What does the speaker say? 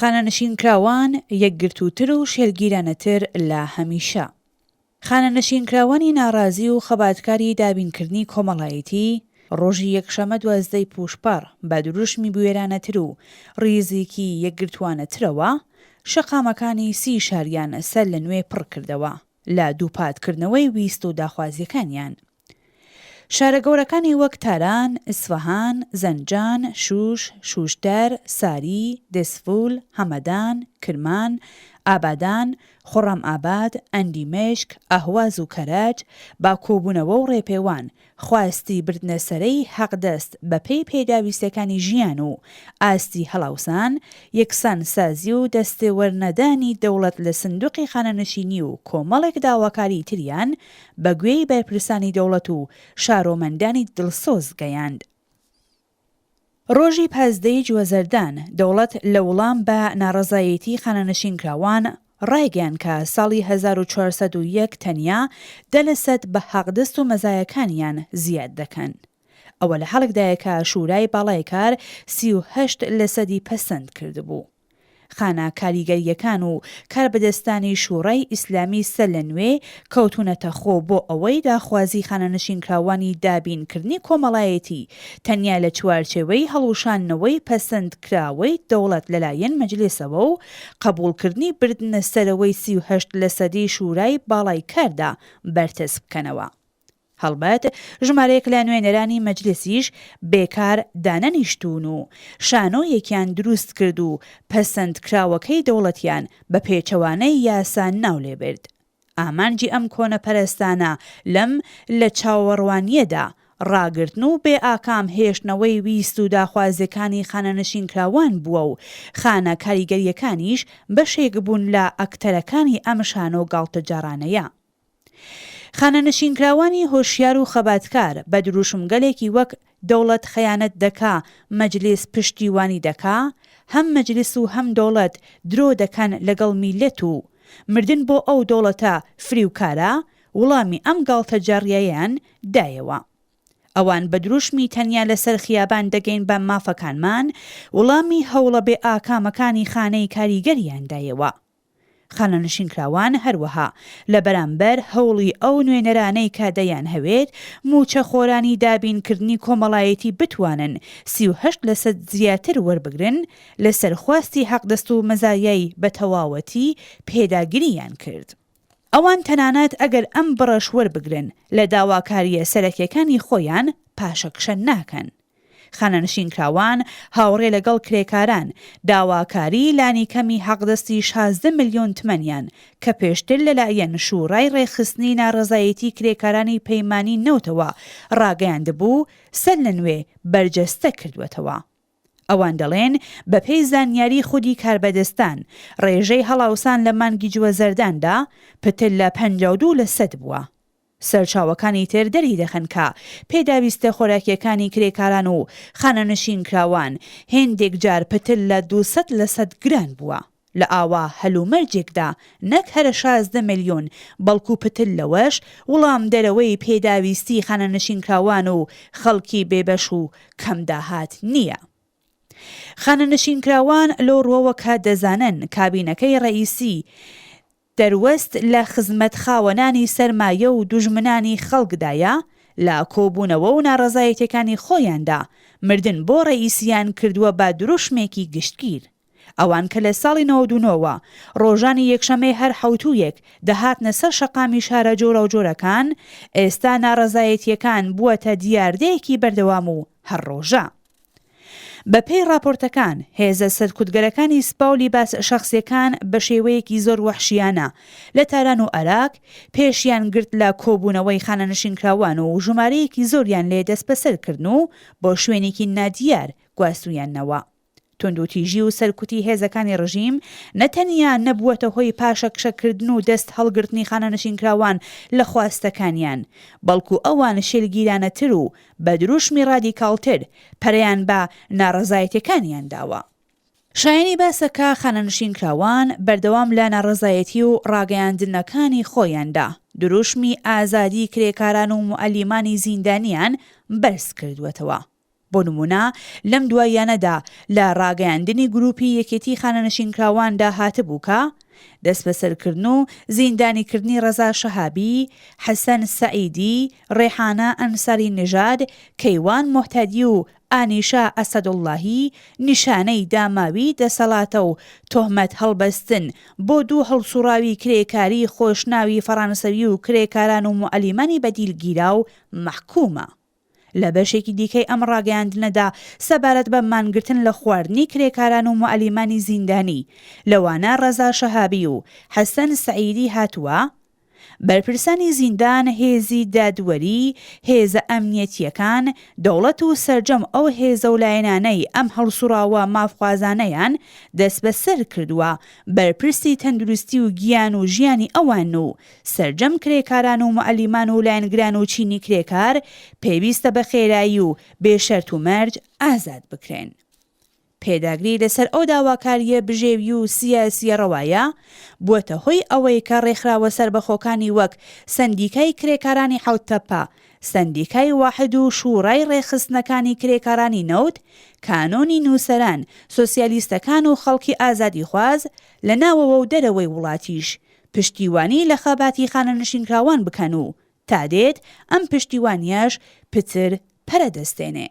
خانەنشینکراوان یەکگرتووتر و شێرگیرانەتر لە هەمیشە. خانەنشینکراوانی ناڕازی و خەباتکاری دابینکردنی کۆمەڵایەتی ڕۆژی یەکشەمە 12 پوشپەر بە دروشمی بوێرانەتر و ڕیزێکی یەکگرتوانەترەوە شەقامەکانی 30 شاریان سەر لە نوێ پڕ کردەوە لە دووپاتکردنەوەی ویست و داخوازیەکانیان. شارە گەورەکانی وەک تاران، ئیسفەهان، زەنجان، شوش، شوشتەر، ساری، دێسفول، هەمەدان، کرمان، ئابادان، خۆڕەمئاباد، ئەندیمەشک، ئەهواز و کەرەج با کۆبوونەوە و ڕێپێوان خواستی بردنەسەرەی حەقدەست بەپێی پێداویستەکانی ژیان و ئاستی هەڵاوسان، یەکسان سازی و دەستێوەرنەدانی دەوڵەت لە سندوقی خانەنشینی و کۆمەڵێک داواکاری تریان بەگوێی بەرپرسانی دەوڵەت و شارۆمەندانی دڵسۆز گەیاند. ڕۆژی 15 جوەزەردان دەوڵەت لە وەڵام بە ناڕەزایەتی خانەنشینکراوان ڕایگەیاند کە ساڵی 1401 تەنیا 10% بە حەقدەست و مەزایەکانیان زیاد دەکەن. ئەوە لە حەڵکدایە کە شورای باڵای کار 38% پەسەند کردبوو. خانە کاریگەریەکان و کاربەدەستانی شوڕای ئیسلامی سەر لە نوێ کەوتونەتە خۆ بۆ ئەوەی داخوازی خانەنشینکراوانی دابینکردنی کۆمەڵایەتی تەنیا لە چوارچێوەی هەڵوشاندنەوەی پەسەندکراوەی دەوڵەت لەلایەن مەجلیسەوە و قبوڵکردنی بردنە سەرەوەی 38% شورای باڵای کاردا بەرتەس بکەنەوە. هەڵبەت ژمارەیەک لە نوێنەرانی مەجلیسیش بێکار دانەنیشتون و شانۆیەکیان دروست کرد و پەسەندکراوەکەی دەوڵەتیان بە پێچەوانەی یاسا ناو لێبرد. ئامانجی ئەم کۆنەپەرستانە لەم لە چاوەڕوانیەدا ڕاگرتن و بێ ئاکام هێشتنەوەی ویست و داخوازیەکانی خانەنشینکراوان بووە و خانە کاریگەریەکانیش بەشێک بوون لە ئەکتەرەکانی ئەم شانۆ گاڵتەجارانەیە. خانەنشینکراوانی هۆشیار و خەباتکار بە دروشمگەلێکی وەک دەوڵەت خەیانەت دەکا مەجلیس پشتیوانی دەکا، هەم مەجلیس و هەم دەوڵەت درۆ دەکەن لەگەڵ میلەت و مردن بۆ ئەو دەوڵەتە فریوکارە وڵامی ئەم گاڵتەجاڕیەیان دایەوە. ئەوان بە دروشمی تەنیا لەسەر خیابان دەگەین بە مافەکانمان وڵامی هەوڵە بێ ئاکامەکانی خانەی کاریگەریان دایەوە. خانەنشینکراوان هەروەها لە بەرامبەر هەوڵی ئەو نوێنەرانەی کە دەیان هەوێت موچە خۆرانی دابینکردنی کۆمەڵایەتی بتوانن 38% زیاتر وەربگرن لەسەر خواستی حەقدەست و مەزایای بە تەواوەتی پێداگیریان کرد. ئەوان تەنانەت ئەگەر ئەم بڕەش وەربگرن لە داواکاریە سەرەکیەکانی خۆیان پاشەکشە ناکەن. خانەنشینکراوان هاوڕێ لەگەڵ کرێکاران داواکاری لانی کەمی حەقدەستی 16 ملیۆن تمەنیان کە پێشتر لەلایەن شورای ڕێخستنی ناڕەزایەتی کرێکارانی پەیمانی نەوتەوە ڕاگەیاندبوو سەر لە نوێ بەرجەستە کردوێتەوە. ئەوان دەڵێن بەپێی زانیاری خودی کاربەدەستان ڕێژەی هەڵاوسان لە مانگی جوەزەرداندا پتر لە 52% بووە. سەرچاوەکانی تر دەری دەخەن کە پێداویستە خۆراکیەکانی کرێکاران و خانەنشینکراوان هێندێک جار پتر لە 200% گران بووە. لە ئاوا هەلومەرجێکدا نەک هەرە 16 ملیۆن بەڵکو پتر لەوەش وڵام دەرەوەی پێداویستی خانەنشینکراوان و خەڵکی بێبەش و کەمداهات نییە. خانەنشینکراوان لۆ ڕۆوە کە دەزانن کابینەکەی ڕئیسی دەروەست لە خزمەت خاوەنانی سەرمایە و دوژمنانی خەڵکدایە لە کۆبوونەوە و ناڕەزایەتەکانی خۆیاندا مردن بۆ ڕئیسیان کردووە بە دروشمێکی گشتگیر. ئەوان کە لە ساڵی 99ەوە ڕۆژانی یەکشەمەی هەر حوتوویەک دەهاتنە سەر شەقامی شارە جۆرە و جۆرەکان ئێستا ناڕەزایەتیەکان بووەتە دیاردەیەکی بەردەوام و هەر ڕۆژە. بەپێی راپۆرتەکان هێزە سەرکوتگەرەکانی سپا و لیباس شەخسیەکان بە شێوەیەکی زۆر وەحشیانە لە تاران و عێراق پێشیان گرت لە کۆبوونەوەی خانەنشینکراوان و ژمارەیەکی زۆریان لێ دەست بەسەرکردن و بۆ شوێنێکی نادیار گواستویانەوە. توندوتیژی و سەرکوتی هێزەکانی ڕژیم نەتەنیا نەبووەتە هۆی پاشەکشەکردن و دەست هەڵگرتنی خانەنشینکراوان لە خواستەکانیان، بەڵکو ئەوان شێلگیرانەتر و بە دروشمی ڕادیکاڵتر پەرەیان بە ناڕەزایەتیەکانیان داوە. شایانی باسەکە خانەنشینکراوان بەردەوام لە ناڕەزایەتی و ڕاگەیاندنەکانی خۆیاندا دروشمی ئازادی کرێکاران و موعەلیمانی زیندانیان بەرز کردوێتەوە. بۆ نمونە لەم دواییانەدا لە ڕاگەیاندنی گروپی یەکێتی خانەنشینکراواندا هاتبوو کە دەست بەسەرکردن و زیندانیکردنی ڕەزا شەهابی، حەسەن سەعیدی، ڕێحانە ئەنساری نژاد، کەیوان مۆحتەدی و ئانیشا ئەسەدوڵڵاهی نیشانەی داماوی دەسەڵاتە و تۆهمەت هەڵبەستن بۆ دوو هەڵسوڕاوی کرێکاری خۆشناوی فەڕەنسەوی و کرێکاران و موعەلیمانی بەدیلگیرا و مەحکوومە. لە بەشێکی دیکەی ئەم ڕاگەیاندنەدا سەبارەت بە مانگرتن لە خواردنی کرێکاران و موعەلیمانی زیندانی لەوانە ڕەزا شەهابی و حەسەن سەعیدی هاتووە بەرپرسانی زیندان، هێزی دادوەری، هێزە ئەمنیەتیەکان، دەوڵەت و سەرجەم ئەو هێزە و لایەنانەی ئەم هەڵسوڕاوە مافخوازانەیان دەست بەسەر کردووە بەرپرسی تەندروستی و گیان و ژیانی ئەوان و سەرجەم کرێکاران و موعەلیمان و لایەنگران و چینی کرێکار پێویستە بە خێرایی و بێشەرت و مەرج ئازاد بکرێن. پێداگری لەسەر ئەو داواکاریە بژێوی و سیاسیە ڕەوایە بووەتە هۆی ئەوەی کە ڕێکخراوە سربەخۆکانی وەک سەندیکای کرێکارانی حەوتەپە، سەندیکای واحد و شوڕای ڕێخستنەکانی کرێکارانی نەوت، کانۆنی نووسەران، سۆسیالیستەکان و خەڵکی ئازادی خواز لە ناوەوە و دەرەوەی وڵاتیش پشتیوانی لە خەباتی خانەنشینکراوان بکەن و تا دێت ئەم پشتیوانیاش پتر پەرەدەستێنێ.